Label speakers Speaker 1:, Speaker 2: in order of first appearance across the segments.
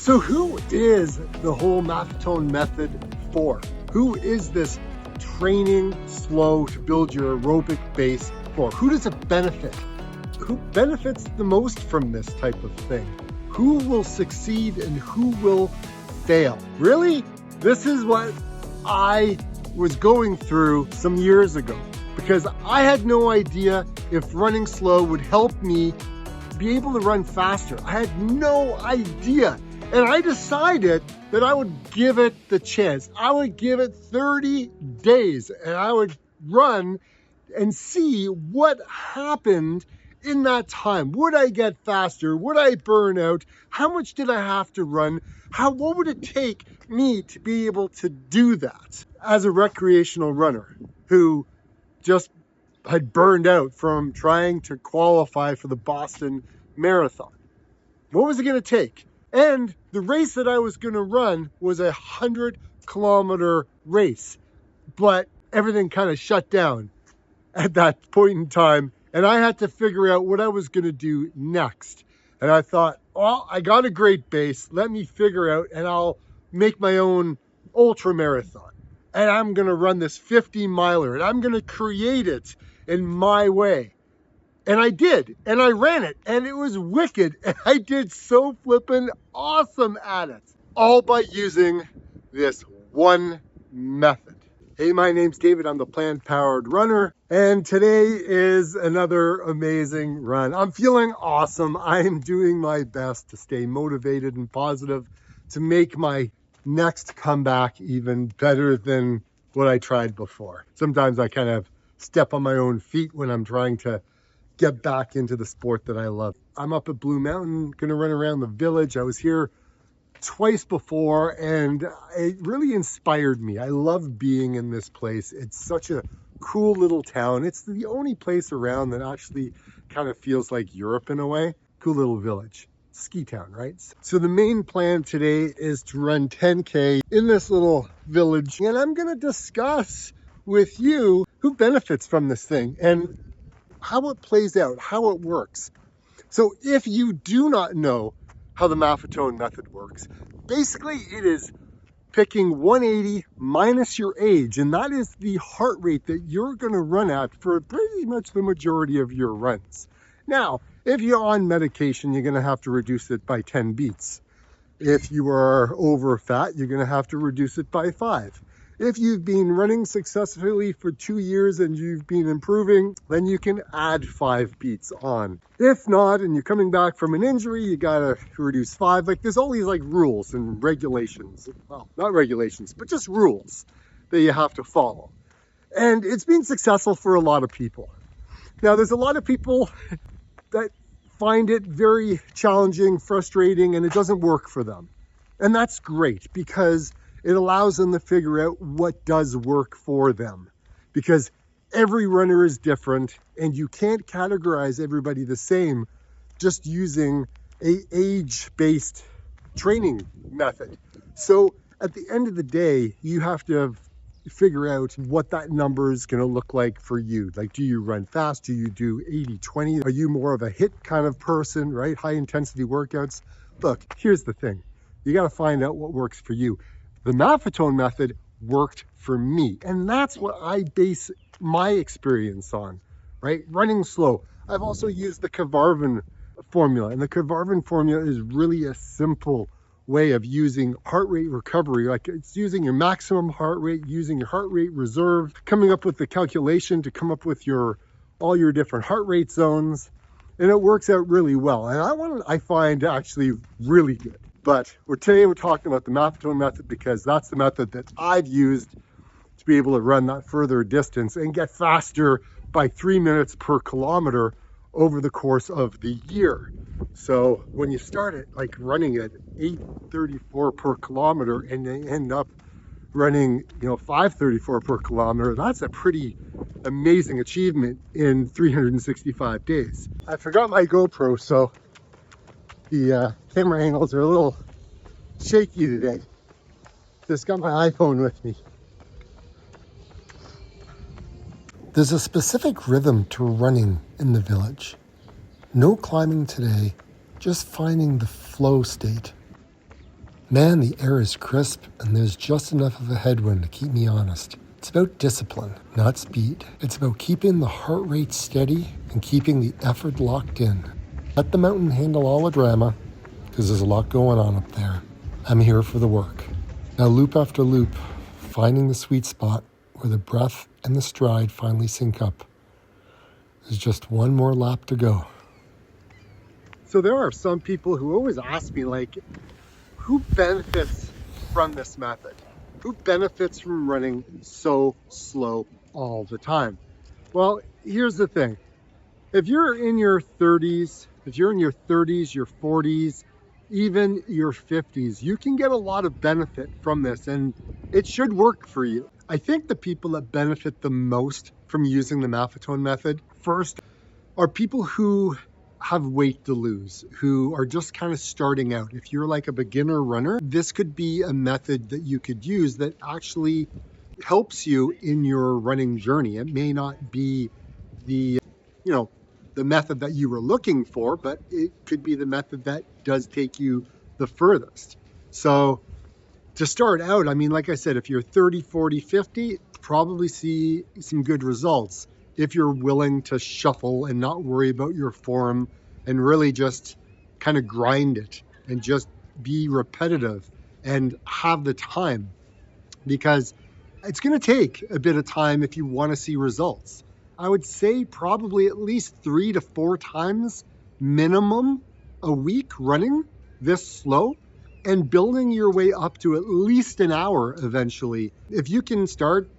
Speaker 1: So who is the whole Maffetone method for? Who is this training slow to build your aerobic base for? Who does it benefit? Who benefits the most from this type of thing? Who will succeed and who will fail? Really? This is what I was going through some years ago, because I had no idea if running slow would help me be able to run faster. I had no idea. And I decided that I would give it the chance. I would give it 30 days and I would run and see what happened in that time. Would I get faster? Would I burn out? How much did I have to run? What would it take me to be able to do that as a recreational runner who just had burned out from trying to qualify for the Boston Marathon? What was it going to take? And the race that I was going to run was a 100-kilometer race, but everything kind of shut down at that point in time, and I had to figure out what I was going to do next. And I thought, well, I got a great base. Let me figure out, and I'll make my own ultra marathon. And I'm going to run this 50-miler, and I'm going to create it in my way. And I did, and I ran it, and it was wicked, and I did so flippin' awesome at it, all by using this one method. Hey, my name's David, I'm the plant-powered runner, and today is another amazing run. I'm feeling awesome. I am doing my best to stay motivated and positive to make my next comeback even better than what I tried before. Sometimes I kind of step on my own feet when I'm trying to get back into the sport that I love. I'm up at Blue Mountain, gonna run around the village. I was here twice before and it really inspired me. I love being in this place. It's such a cool little town. It's the only place around that actually kind of feels like Europe in a way. Cool little village. Ski town, right? So the main plan today is to run 10K in this little village, and I'm gonna discuss with you who benefits from this thing and how it plays out, how it works. So if you do not know how the Maffetone method works, basically it is picking 180 minus your age, and that is the heart rate that you're going to run at for pretty much the majority of your runs. Now, if you're on medication, you're going to have to reduce it by 10 beats. If you are over fat, you're going to have to reduce it by 5. If you've been running successfully for 2 years and you've been improving, then you can add 5 beats on. If not, and you're coming back from an injury, you gotta reduce 5. Like, there's all these like rules and regulations. Well, not regulations, but just rules that you have to follow. And it's been successful for a lot of people. Now, there's a lot of people that find it very challenging, frustrating, and it doesn't work for them. And that's great, because it allows them to figure out what does work for them, because every runner is different and you can't categorize everybody the same just using an age-based training method. So at the end of the day, you have to figure out what that number is going to look like for you. Like, do you run fast? Do you do 80-20? Are you more of a HIIT kind of person, right? High intensity workouts? Look, here's the thing. You got to find out what works for you. The Maffetone method worked for me, and that's what I base my experience on, right? Running slow. I've also used the Kavarvan formula, and the Kavarvan formula is really a simple way of using heart rate recovery. Like, it's using your maximum heart rate, using your heart rate reserve, coming up with the calculation to come up with all your different heart rate zones, and it works out really well. And I find actually really good. But today we're talking about the Maffetone method, because that's the method that I've used to be able to run that further distance and get faster by 3 minutes per kilometer over the course of the year. So when you start it like running at 8:34 per kilometer and they end up running 5:34 per kilometer, that's a pretty amazing achievement in 365 days. I forgot my GoPro, so the camera angles are a little shaky today. Just got my iPhone with me. There's a specific rhythm to running in the village. No climbing today, just finding the flow state.
Speaker 2: Man, the air is crisp and there's just enough of a headwind to keep me honest. It's about discipline, not speed. It's about keeping the heart rate steady and keeping the effort locked in. Let the mountain handle all the drama, because there's a lot going on up there. I'm here for the work. Now loop after loop, finding the sweet spot where the breath and the stride finally sync up. There's just one more lap to go.
Speaker 1: So there are some people who always ask me, like, who benefits from this method? Who benefits from running so slow all the time? Well, here's the thing. If you're in your 30s, your 40s, even your 50s, you can get a lot of benefit from this, and it should work for you. I think the people that benefit the most from using the Maffetone method first are people who have weight to lose, who are just kind of starting out. If you're like a beginner runner, this could be a method that you could use that actually helps you in your running journey. It may not be the, the method that you were looking for, but it could be the method that does take you the furthest. So to start out, I mean, like I said, if you're 30, 40, 50, probably see some good results if you're willing to shuffle and not worry about your form and really just kind of grind it and just be repetitive and have the time, because it's going to take a bit of time if you want to see results. I would say probably at least 3 to 4 times minimum a week running this slow and building your way up to at least an hour eventually. If you can start,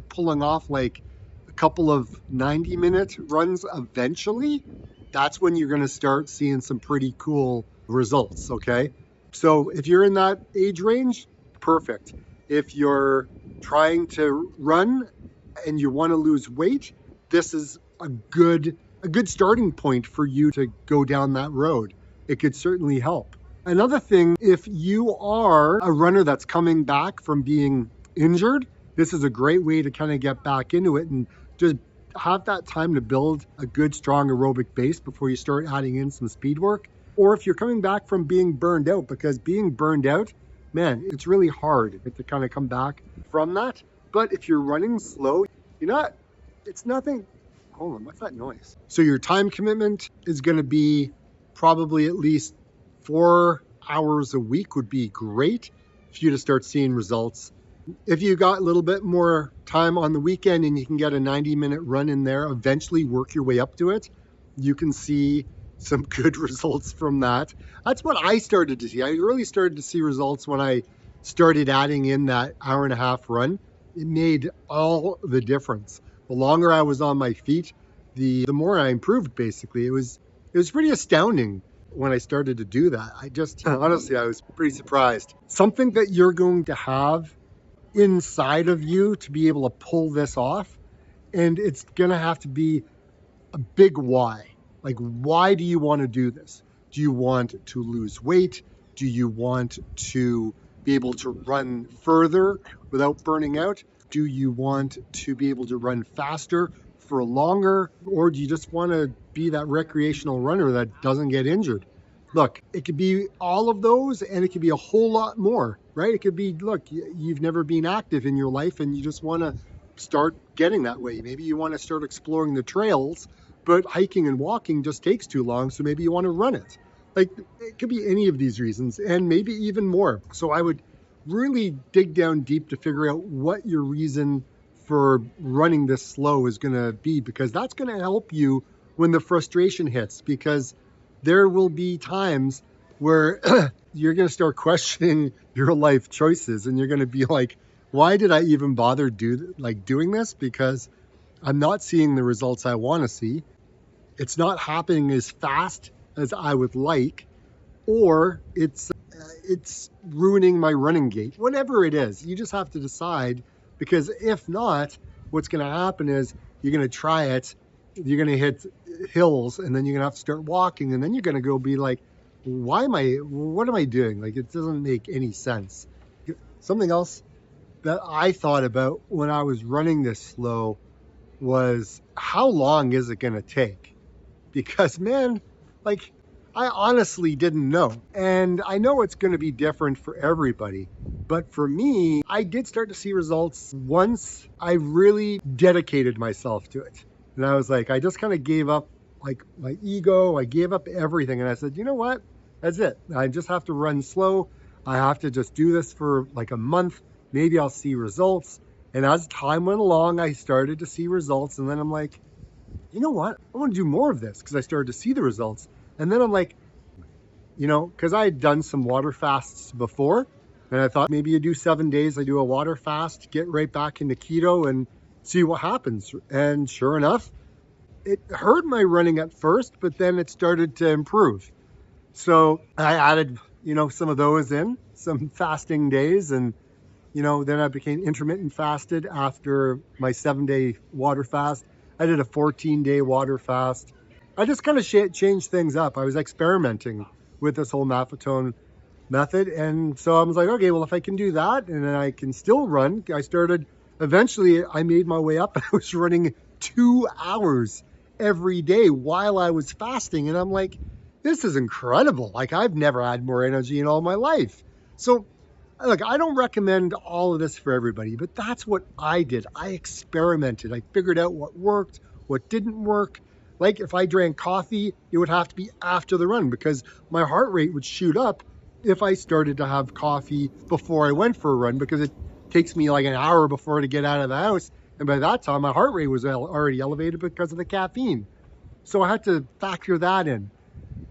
Speaker 1: pulling off like a couple of 90-minute runs eventually, that's when you're going to start seeing some pretty cool results, okay? So if you're in that age range, perfect. If you're trying to run and you want to lose weight, this is a good starting point for you to go down that road. It could certainly help. Another thing, if you are a runner that's coming back from being injured, this is a great way to kind of get back into it and just have that time to build a good, strong aerobic base before you start adding in some speed work. Or if you're coming back from being burned out, because being burned out, man, it's really hard to kind of come back from that. But if you're running slow, it's nothing. Hold on, what's that noise? So your time commitment is going to be probably at least 4 hours a week would be great for you to start seeing results. If you got a little bit more time on the weekend and you can get a 90-minute run in there, eventually work your way up to it, you can see some good results from that. That's what I started to see. I really started to see results when I started adding in that hour and a half run. It made all the difference. The longer I was on my feet, the more I improved, basically. It was pretty astounding when I started to do that. Honestly, I was pretty surprised. Something that you're going to have inside of you to be able to pull this off, and it's going to have to be a big why. Like, why do you want to do this? Do you want to lose weight? Do you want to be able to run further without burning out? Do you want to be able to run faster for longer? Or do you just want to be that recreational runner that doesn't get injured? Look, it could be all of those, and it could be a whole lot more, right? It could be, look, you've never been active in your life and you just want to start getting that way. Maybe you want to start exploring the trails, but hiking and walking just takes too long, so maybe you want to run it. Like, it could be any of these reasons, and maybe even more. So I would really dig down deep to figure out what your reason for running this slow is going to be, because that's going to help you when the frustration hits, because there will be times where you're going to start questioning your life choices, and you're going to be like, why did I even bother doing this? Because I'm not seeing the results I want to see. It's not happening as fast as I would like, or it's ruining my running gait. Whatever it is, you just have to decide, because if not, what's going to happen is you're going to try it, you're going to hit hills, and then you're going to have to start walking, and then you're going to go be like, what am I doing? Like, it doesn't make any sense. Something else that I thought about when I was running this slow was, how long is it going to take? Because, man, like, I honestly didn't know. And I know it's going to be different for everybody. But for me, I did start to see results once I really dedicated myself to it. And I was like, I just kind of gave up like my ego. I gave up everything. And I said, you know what? That's it. I just have to run slow. I have to just do this for like a month. Maybe I'll see results. And as time went along, I started to see results. And then I'm like, you know what? I want to do more of this because I started to see the results. And then I'm like, because I had done some water fasts before, and I thought maybe you do 7 days, I do a water fast, get right back into keto and see what happens. And sure enough, it hurt my running at first, but then it started to improve. So I added, some of those in, some fasting days, and then I became intermittent fasted after my 7-day water fast. I did a 14-day water fast. I just kind of changed things up. I was experimenting with this whole Maffetone method. And so I was like, okay, well, if I can do that and then I can still run, eventually I made my way up. I was running 2 hours every day while I was fasting. And I'm like, this is incredible. Like, I've never had more energy in all my life. So look, I don't recommend all of this for everybody, but that's what I did. I experimented. I figured out what worked, what didn't work. Like if I drank coffee, it would have to be after the run because my heart rate would shoot up if I started to have coffee before I went for a run, because it takes me like an hour before to get out of the house. And by that time, my heart rate was already elevated because of the caffeine. So I had to factor that in.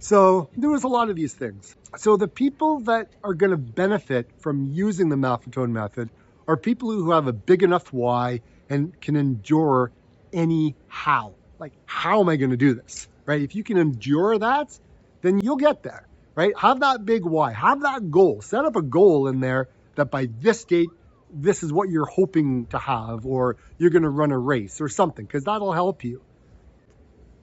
Speaker 1: So there was a lot of these things. So the people that are going to benefit from using the Maffetone method are people who have a big enough why and can endure any how. Like, how am I going to do this, right? If you can endure that, then you'll get there, right? Have that big why. Have that goal. Set up a goal in there that by this date, this is what you're hoping to have, or you're going to run a race or something, because that'll help you.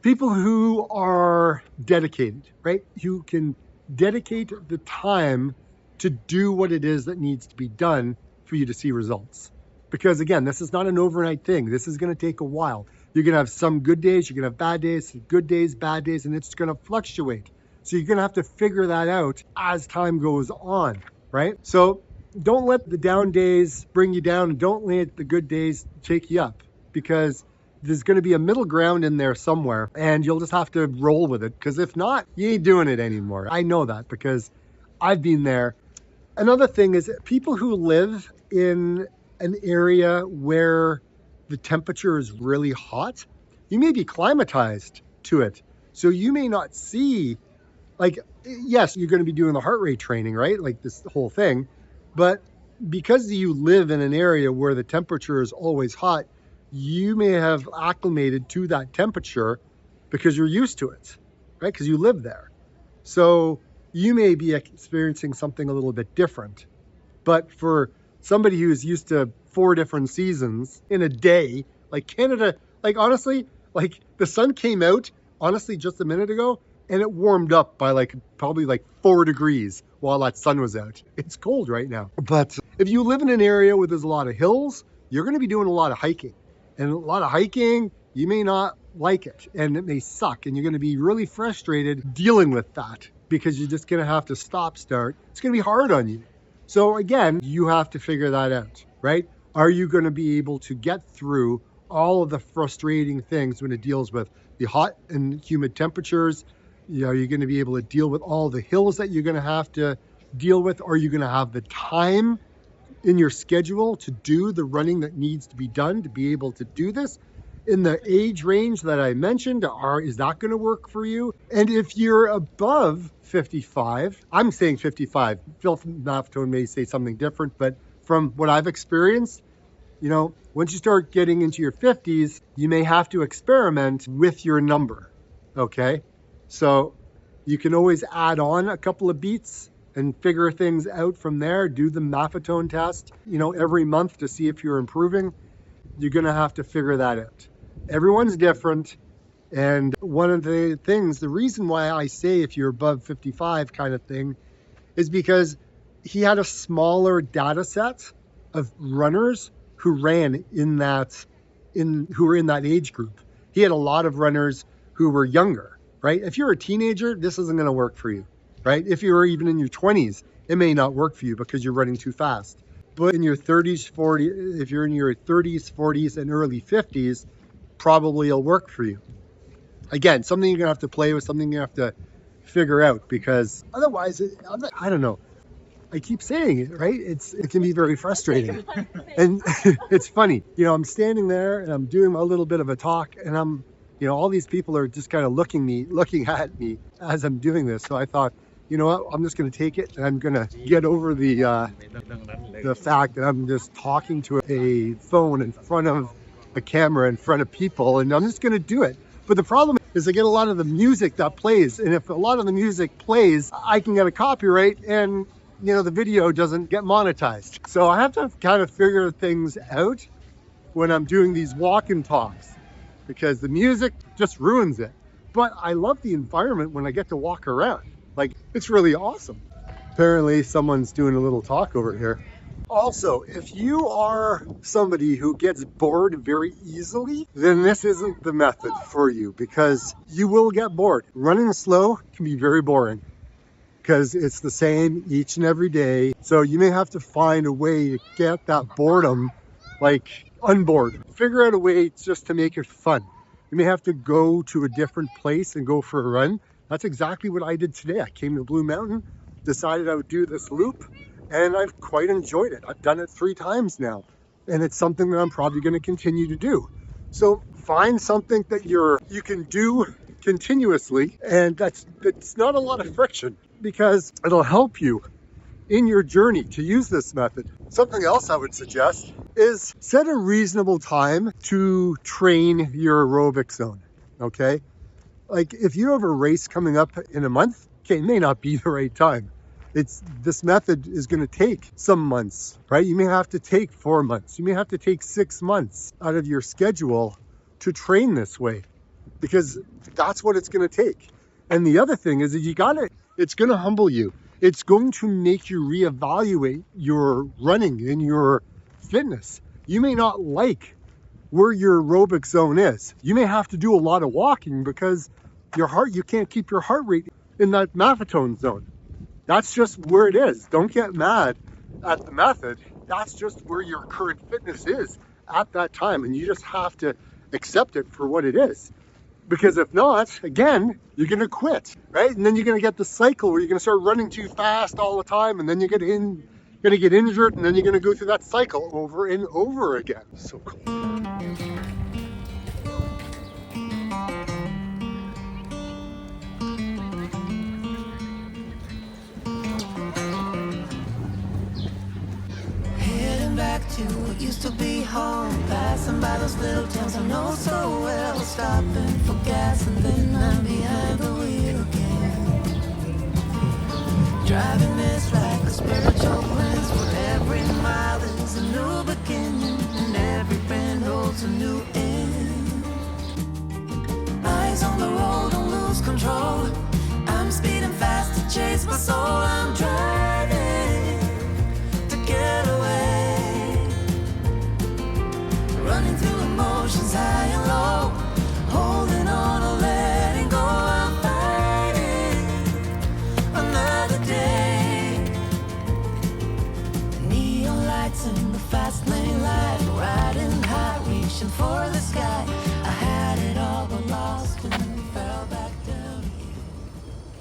Speaker 1: People who are dedicated, right? Who can dedicate the time to do what it is that needs to be done for you to see results. Because again, this is not an overnight thing. This is going to take a while. You're going to have some good days, you're going to have bad days, good days, bad days, and it's going to fluctuate. So you're going to have to figure that out as time goes on, right? So don't let the down days bring you down, and don't let the good days take you up, because there's going to be a middle ground in there somewhere, and you'll just have to roll with it, because if not, you ain't doing it anymore. I know that because I've been there. Another thing is people who live in an area where the temperature is really hot, you may be climatized to it. So you may not see, like, yes, you're going to be doing the heart rate training, right? Like this whole thing. But because you live in an area where the temperature is always hot, you may have acclimated to that temperature because you're used to it, right? Because you live there. So you may be experiencing something a little bit different. But for somebody who's used to 4 different seasons in a day, like Canada, like honestly, like the sun came out, honestly, just a minute ago, and it warmed up by like probably like 4 degrees while that sun was out. It's cold right now. But if you live in an area where there's a lot of hills, you're going to be doing a lot of hiking. And a lot of hiking, you may not like it, and it may suck, and you're going to be really frustrated dealing with that because you're just going to have to stop, start. It's going to be hard on you. So again, you have to figure that out, right? Are you going to be able to get through all of the frustrating things when it deals with the hot and humid temperatures? Are you going to be able to deal with all the hills that you're going to have to deal with? Are you going to have the time in your schedule to do the running that needs to be done to be able to do this? In the age range that I mentioned, is that going to work for you? And if you're above 55, I'm saying 55, Phil from Maffetone may say something different, but from what I've experienced, once you start getting into your 50s, you may have to experiment with your number, okay? So you can always add on a couple of beats and figure things out from there. Do the Maffetone test, every month to see if you're improving. You're going to have to figure that out. Everyone's different. And one of the things, the reason why I say if you're above 55 kind of thing, is because he had a smaller data set of runners who ran who were in that age group. He had a lot of runners who were younger. right? If you're a teenager, this isn't going to work for you, right? If you're even in your 20s, it may not work for you because you're running too fast. But in your 30s, 40s, if you're in your 30s, 40s, and early 50s, probably it'll work for you. Again, something you're going to have to play with, something you have to figure out, because otherwise, I don't know. I keep saying it, right? It can be very frustrating. And it's funny, I'm standing there and I'm doing a little bit of a talk, and all these people are just kind of looking at me as I'm doing this. So I thought, you know what, I'm just going to take it, and I'm going to get over the fact that I'm just talking to a phone in front of a camera in front of people, and I'm just going to do it. But the problem is I get a lot of the music that plays, and if a lot of the music plays, I can get a copyright, and the video doesn't get monetized. So I have to kind of figure things out when I'm doing these walk and talks, because the music just ruins it. But I love the environment when I get to walk around. Like, it's really awesome. Apparently someone's doing a little talk over here. Also, if you are somebody who gets bored very easily, then this isn't the method for you, because you will get bored. Running slow can be very boring because it's the same each and every day. So you may have to find a way to get that boredom, like, unboard. Figure out a way just to make it fun. You may have to go to a different place and go for a run. That's exactly what I did today. I came to Blue Mountain, decided I would do this loop, and I've quite enjoyed it. I've done it 3 times now, and it's something that I'm probably going to continue to do. So find something that you can do continuously, and that's not a lot of friction, because it'll help you in your journey to use this method. Something else I would suggest is set a reasonable time to train your aerobic zone, okay? Like, if you have a race coming up in a month, okay, it may not be the right time. This method is going to take some months, right? You may have to take 4 months. You may have to take 6 months out of your schedule to train this way, because that's what it's going to take. And the other thing is that it's going to humble you. It's going to make you reevaluate your running and your fitness. You may not like where your aerobic zone is. You may have to do a lot of walking because you can't keep your heart rate in that Maffetone zone. That's just where it is. Don't get mad at the method. That's just where your current fitness is at that time, and you just have to accept it for what it is. Because if not, again, you're going to quit, right? And then you're going to get the cycle where you're going to start running too fast all the time, and then you're going to get injured, and then you're going to go through that cycle over and over again. So cool.
Speaker 3: To what used to be home, passing by those little towns I know so well, stopping for gas and then I'm behind the wheel again. Driving this like a spiritual cleanse, for every mile is a new beginning, and every bend holds a new end. Eyes on the road, don't lose control. I'm speeding fast to chase my soul. I'm driving to get away, running through emotions high and low, holding on or letting go. I'm fighting another day. The neon lights in the fast lane light, riding high, reaching for the sky.